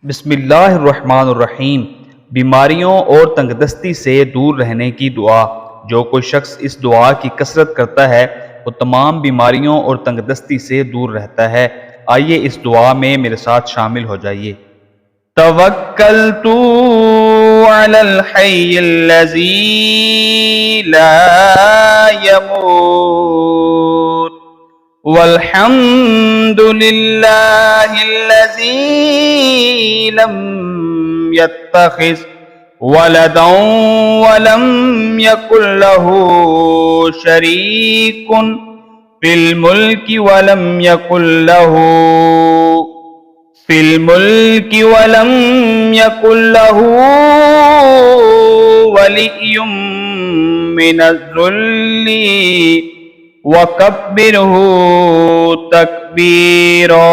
बिस्मिल्लाहिर्रहमानिर्रहीम। बीमारियों और तंगदस्ती से दूर रहने की दुआ। जो कोई शख्स इस दुआ की कसरत करता है वो तमाम बीमारियों और तंगदस्ती से दूर रहता है। आइए इस दुआ में मेरे साथ शामिल हो जाइए। तवक्कलतु अलल हय्यिल्लज़ी ला यमूत वल्हम्दुलिल्लाहिल्लज़ी लम यत्तखिज़ वलदन वलम यकुल लहू शरीकुन फिल मुल्कि वलम यकुल लहू वलिय्युम मिनज़्ज़ुल्लि वकब्बिरहू तकबीरा।